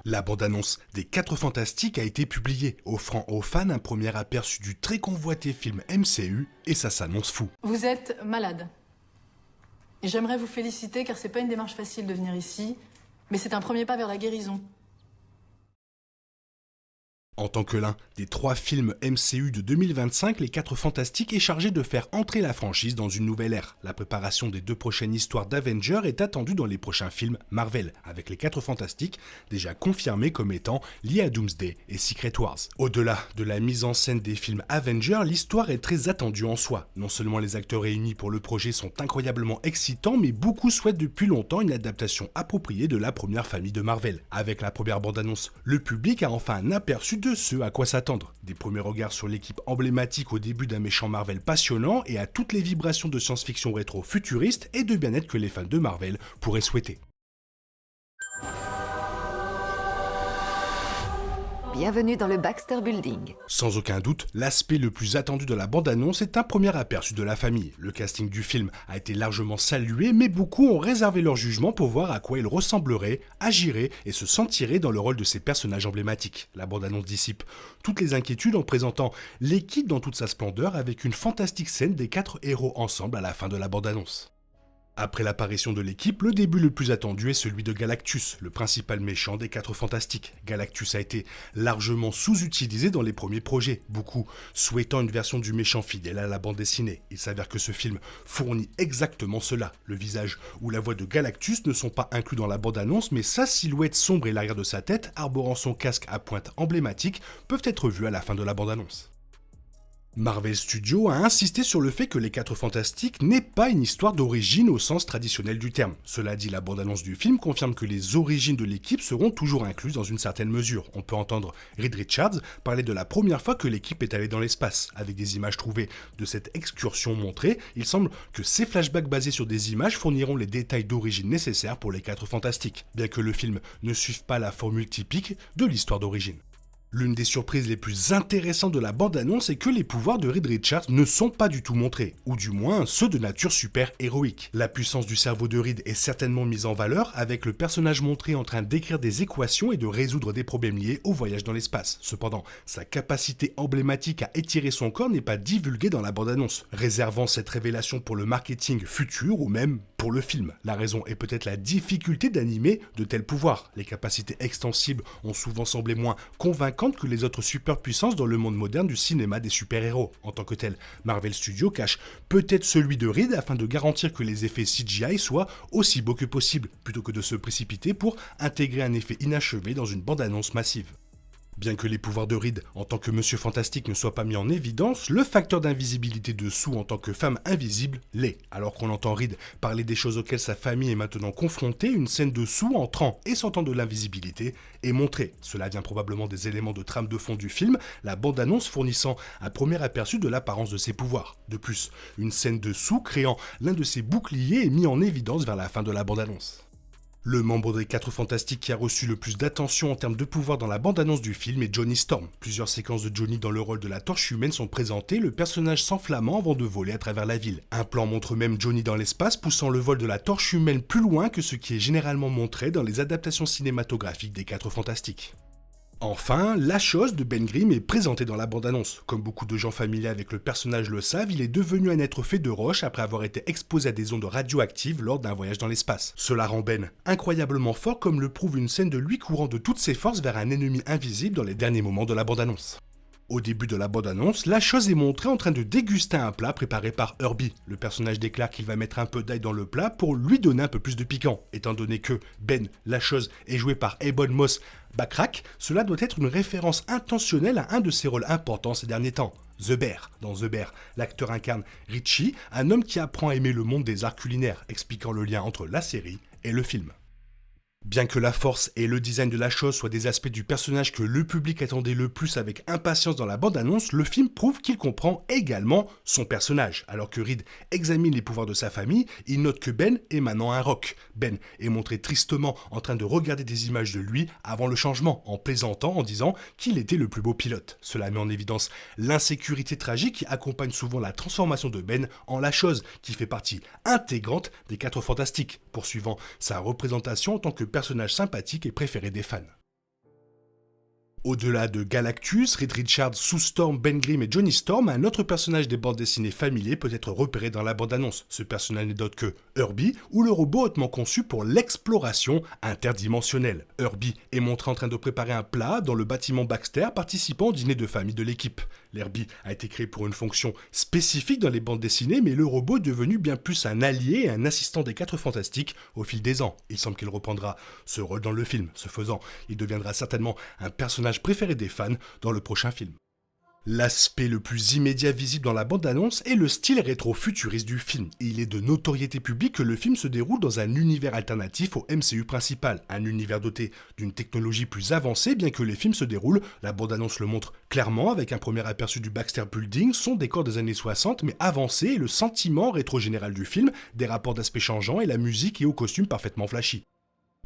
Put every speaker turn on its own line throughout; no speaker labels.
La bande-annonce des 4 Fantastiques a été publiée, offrant aux fans un premier aperçu du très convoité film MCU, et ça s'annonce fou.
Vous êtes malade. Et j'aimerais vous féliciter car c'est pas une démarche facile de venir ici, mais c'est un premier pas vers la guérison.
En tant que l'un des 3 films MCU de 2025, les 4 Fantastiques est chargé de faire entrer la franchise dans une nouvelle ère. La préparation des 2 prochaines histoires d'Avengers est attendue dans les prochains films Marvel, avec les 4 Fantastiques déjà confirmés comme étant liés à Doomsday et Secret Wars. Au-delà de la mise en scène des films Avengers, l'histoire est très attendue en soi. Non seulement les acteurs réunis pour le projet sont incroyablement excitants, mais beaucoup souhaitent depuis longtemps une adaptation appropriée de la première famille de Marvel. Avec la première bande-annonce, le public a enfin un aperçu de ce à quoi s'attendre. Des premiers regards sur l'équipe emblématique au début d'un méchant Marvel passionnant et à toutes les vibrations de science-fiction rétro-futuriste et de bien-être que les fans de Marvel pourraient souhaiter.
Bienvenue dans le Baxter Building.
Sans aucun doute, l'aspect le plus attendu de la bande-annonce est un premier aperçu de la famille. Le casting du film a été largement salué, mais beaucoup ont réservé leur jugement pour voir à quoi il ressemblerait, agirait et se sentirait dans le rôle de ces personnages emblématiques. La bande-annonce dissipe toutes les inquiétudes en présentant l'équipe dans toute sa splendeur avec une fantastique scène des 4 héros ensemble à la fin de la bande-annonce. Après l'apparition de l'équipe, le début le plus attendu est celui de Galactus, le principal méchant des 4 Fantastiques. Galactus a été largement sous-utilisé dans les premiers projets, beaucoup souhaitant une version du méchant fidèle à la bande dessinée. Il s'avère que ce film fournit exactement cela. Le visage ou la voix de Galactus ne sont pas inclus dans la bande-annonce, mais sa silhouette sombre et l'arrière de sa tête, arborant son casque à pointe emblématique, peuvent être vus à la fin de la bande-annonce. Marvel Studios a insisté sur le fait que les 4 Fantastiques n'est pas une histoire d'origine au sens traditionnel du terme. Cela dit, la bande-annonce du film confirme que les origines de l'équipe seront toujours incluses dans une certaine mesure. On peut entendre Reed Richards parler de la première fois que l'équipe est allée dans l'espace. Avec des images trouvées de cette excursion montrée, il semble que ces flashbacks basés sur des images fourniront les détails d'origine nécessaires pour les 4 Fantastiques, bien que le film ne suive pas la formule typique de l'histoire d'origine. L'une des surprises les plus intéressantes de la bande-annonce est que les pouvoirs de Reed Richards ne sont pas du tout montrés, ou du moins ceux de nature super-héroïque. La puissance du cerveau de Reed est certainement mise en valeur, avec le personnage montré en train d'écrire des équations et de résoudre des problèmes liés au voyage dans l'espace. Cependant, sa capacité emblématique à étirer son corps n'est pas divulguée dans la bande-annonce, réservant cette révélation pour le marketing futur ou même pour le film. La raison est peut-être la difficulté d'animer de tels pouvoirs. Les capacités extensibles ont souvent semblé moins convaincantes que les autres superpuissances dans le monde moderne du cinéma des super-héros. En tant que tel, Marvel Studios cache peut-être celui de Reed afin de garantir que les effets CGI soient aussi beaux que possible, plutôt que de se précipiter pour intégrer un effet inachevé dans une bande-annonce massive. Bien que les pouvoirs de Reed en tant que Monsieur Fantastique ne soient pas mis en évidence, le facteur d'invisibilité de Sue en tant que femme invisible l'est. Alors qu'on entend Reed parler des choses auxquelles sa famille est maintenant confrontée, une scène de Sue entrant et sortant de l'invisibilité est montrée. Cela vient probablement des éléments de trame de fond du film, la bande-annonce fournissant un premier aperçu de l'apparence de ses pouvoirs. De plus, une scène de Sue créant l'un de ses boucliers est mis en évidence vers la fin de la bande-annonce. Le membre des 4 Fantastiques qui a reçu le plus d'attention en termes de pouvoir dans la bande-annonce du film est Johnny Storm. Plusieurs séquences de Johnny dans le rôle de la Torche Humaine sont présentées, le personnage s'enflammant avant de voler à travers la ville. Un plan montre même Johnny dans l'espace, poussant le vol de la Torche Humaine plus loin que ce qui est généralement montré dans les adaptations cinématographiques des 4 Fantastiques. Enfin, la chose de Ben Grimm est présentée dans la bande-annonce. Comme beaucoup de gens familiers avec le personnage le savent, il est devenu un être fait de roche après avoir été exposé à des ondes radioactives lors d'un voyage dans l'espace. Cela rend Ben incroyablement fort, comme le prouve une scène de lui courant de toutes ses forces vers un ennemi invisible dans les derniers moments de la bande-annonce. Au début de la bande-annonce, la chose est montrée en train de déguster un plat préparé par Herbie. Le personnage déclare qu'il va mettre un peu d'ail dans le plat pour lui donner un peu plus de piquant. Étant donné que Ben, la chose, est joué par Ebon Moss-Backrack, cela doit être une référence intentionnelle à un de ses rôles importants ces derniers temps. The Bear. Dans The Bear, l'acteur incarne Richie, un homme qui apprend à aimer le monde des arts culinaires, expliquant le lien entre la série et le film. Bien que la force et le design de la chose soient des aspects du personnage que le public attendait le plus avec impatience dans la bande-annonce, le film prouve qu'il comprend également son personnage. Alors que Reed examine les pouvoirs de sa famille, il note que Ben est maintenant un rock. Ben est montré tristement en train de regarder des images de lui avant le changement, en plaisantant en disant qu'il était le plus beau pilote. Cela met en évidence l'insécurité tragique qui accompagne souvent la transformation de Ben en la chose, qui fait partie intégrante des 4 Fantastiques, poursuivant sa représentation en tant que personnage sympathique et préféré des fans. Au-delà de Galactus, Reed Richards, Sue Storm, Ben Grimm et Johnny Storm, un autre personnage des bandes dessinées familiers peut être repéré dans la bande-annonce. Ce personnage n'est d'autre que Herbie, ou le robot hautement conçu pour l'exploration interdimensionnelle. Herbie est montré en train de préparer un plat dans le bâtiment Baxter, participant au dîner de famille de l'équipe. L'Herbie a été créé pour une fonction spécifique dans les bandes dessinées, mais le robot est devenu bien plus un allié et un assistant des 4 Fantastiques au fil des ans. Il semble qu'il reprendra ce rôle dans le film. Ce faisant, il deviendra certainement un personnage préféré des fans dans le prochain film. L'aspect le plus immédiat visible dans la bande-annonce est le style rétro-futuriste du film. Et il est de notoriété publique que le film se déroule dans un univers alternatif au MCU principal, un univers doté d'une technologie plus avancée. Bien que les films se déroulent, la bande-annonce le montre clairement avec un premier aperçu du Baxter Building, son décor des années 60 mais avancé, et le sentiment rétro-général du film, des rapports d'aspect changeants et la musique et aux costumes parfaitement flashy.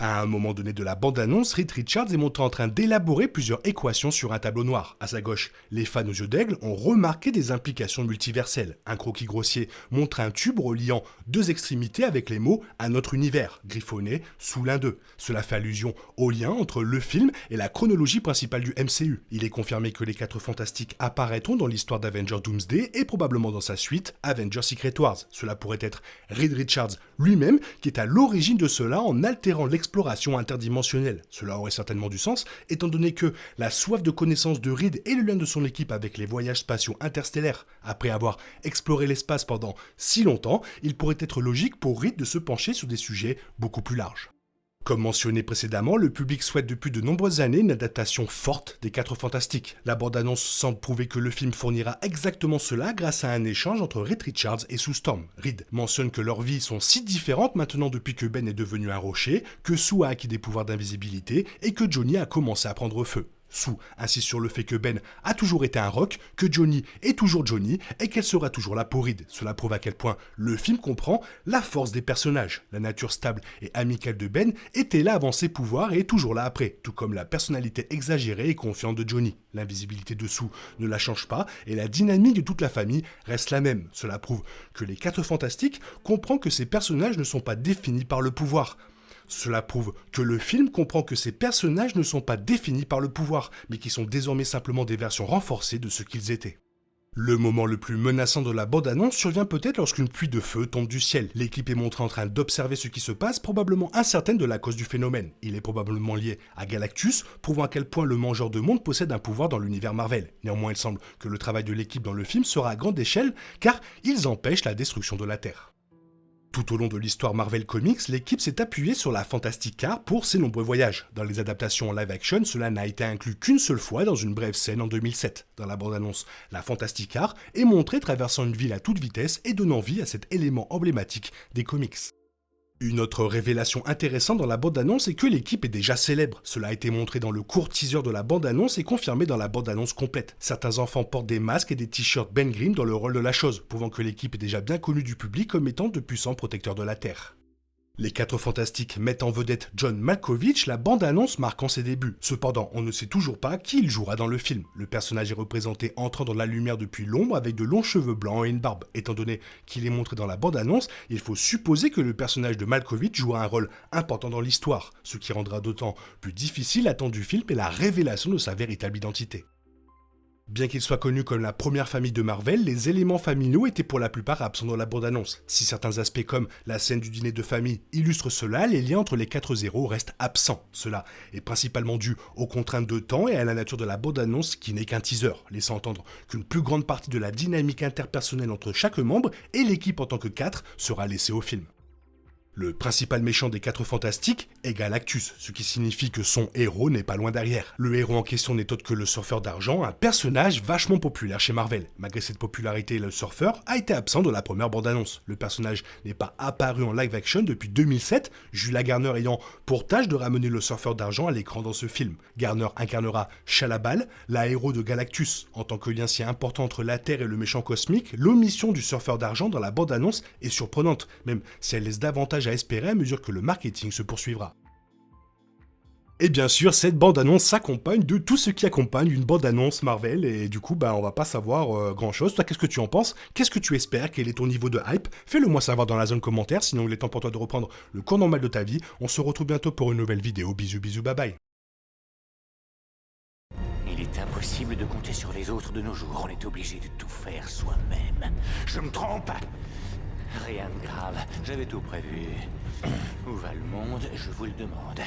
À un moment donné de la bande-annonce, Reed Richards est montré en train d'élaborer plusieurs équations sur un tableau noir. À sa gauche, les fans aux yeux d'aigle ont remarqué des implications multiverselles. Un croquis grossier montre un tube reliant 2 extrémités avec les mots « un autre univers » griffonné sous l'un d'eux. Cela fait allusion au lien entre le film et la chronologie principale du MCU. Il est confirmé que les 4 Fantastiques apparaîtront dans l'histoire d'Avengers Doomsday et probablement dans sa suite, Avengers Secret Wars. Cela pourrait être Reed Richards lui-même qui est à l'origine de cela en altérant l'exploration interdimensionnelle. Cela aurait certainement du sens, étant donné que la soif de connaissance de Reed et le lien de son équipe avec les voyages spatiaux interstellaires, après avoir exploré l'espace pendant si longtemps, il pourrait être logique pour Reed de se pencher sur des sujets beaucoup plus larges. Comme mentionné précédemment, le public souhaite depuis de nombreuses années une adaptation forte des 4 Fantastiques. La bande-annonce semble prouver que le film fournira exactement cela grâce à un échange entre Reed Richards et Sue Storm. Reed mentionne que leurs vies sont si différentes maintenant depuis que Ben est devenu un rocher, que Sue a acquis des pouvoirs d'invisibilité et que Johnny a commencé à prendre feu. Sue insiste sur le fait que Ben a toujours été un rock, que Johnny est toujours Johnny et qu'elle sera toujours là pour Reed. Cela prouve à quel point le film comprend la force des personnages. La nature stable et amicale de Ben était là avant ses pouvoirs et est toujours là après, tout comme la personnalité exagérée et confiante de Johnny. L'invisibilité de Sue ne la change pas et la dynamique de toute la famille reste la même. Cela prouve que les 4 Fantastiques comprennent que ces personnages ne sont pas définis par le pouvoir. Cela prouve que le film comprend que ces personnages ne sont pas définis par le pouvoir, mais qui sont désormais simplement des versions renforcées de ce qu'ils étaient. Le moment le plus menaçant de la bande-annonce survient peut-être lorsqu'une pluie de feu tombe du ciel. L'équipe est montrée en train d'observer ce qui se passe, probablement incertaine de la cause du phénomène. Il est probablement lié à Galactus, prouvant à quel point le mangeur de monde possède un pouvoir dans l'univers Marvel. Néanmoins, il semble que le travail de l'équipe dans le film sera à grande échelle, car ils empêchent la destruction de la Terre. Tout au long de l'histoire Marvel Comics, l'équipe s'est appuyée sur la Fantastic Car pour ses nombreux voyages. Dans les adaptations en live-action, cela n'a été inclus qu'une seule fois dans une brève scène en 2007. Dans la bande-annonce, la Fantastic Car est montrée traversant une ville à toute vitesse et donnant vie à cet élément emblématique des comics. Une autre révélation intéressante dans la bande-annonce est que l'équipe est déjà célèbre. Cela a été montré dans le court teaser de la bande-annonce et confirmé dans la bande-annonce complète. Certains enfants portent des masques et des t-shirts Ben Grimm dans le rôle de la chose, prouvant que l'équipe est déjà bien connue du public comme étant de puissants protecteurs de la Terre. Les 4 Fantastiques mettent en vedette John Malkovich, la bande-annonce marquant ses débuts. Cependant, on ne sait toujours pas qui il jouera dans le film. Le personnage est représenté entrant dans la lumière depuis l'ombre avec de longs cheveux blancs et une barbe. Étant donné qu'il est montré dans la bande-annonce, il faut supposer que le personnage de Malkovich jouera un rôle important dans l'histoire, ce qui rendra d'autant plus difficile l'attente du film et la révélation de sa véritable identité. Bien qu'il soit connu comme la première famille de Marvel, les éléments familiaux étaient pour la plupart absents dans la bande-annonce. Si certains aspects comme la scène du dîner de famille illustrent cela, les liens entre les 4 héros restent absents. Cela est principalement dû aux contraintes de temps et à la nature de la bande-annonce qui n'est qu'un teaser, laissant entendre qu'une plus grande partie de la dynamique interpersonnelle entre chaque membre et l'équipe en tant que 4 sera laissée au film. Le principal méchant des 4 Fantastiques est Galactus, ce qui signifie que son héros n'est pas loin derrière. Le héros en question n'est autre que le surfeur d'argent, un personnage vachement populaire chez Marvel. Malgré cette popularité, le surfeur a été absent de la première bande-annonce. Le personnage n'est pas apparu en live-action depuis 2007, Julia Garner ayant pour tâche de ramener le surfeur d'argent à l'écran dans ce film. Garner incarnera Chalabal, la héros de Galactus. En tant que lien si important entre la Terre et le méchant cosmique, l'omission du surfeur d'argent dans la bande-annonce est surprenante, même si elle laisse davantage à espérer à mesure que le marketing se poursuivra. Et bien sûr, cette bande-annonce s'accompagne de tout ce qui accompagne une bande-annonce Marvel, et du coup, on va pas savoir grand-chose. Toi, qu'est-ce que tu en penses? Qu'est-ce que tu espères? Quel est ton niveau de hype? Fais-le moi savoir dans la zone commentaire, sinon il est temps pour toi de reprendre le cours normal de ta vie. On se retrouve bientôt pour une nouvelle vidéo. Bisous, bisous, bye bye.
impossible de compter sur les autres de nos jours. On est obligé de tout faire soi-même. Je me trompe? Rien de grave, j'avais tout prévu. Où va le monde, je vous le demande.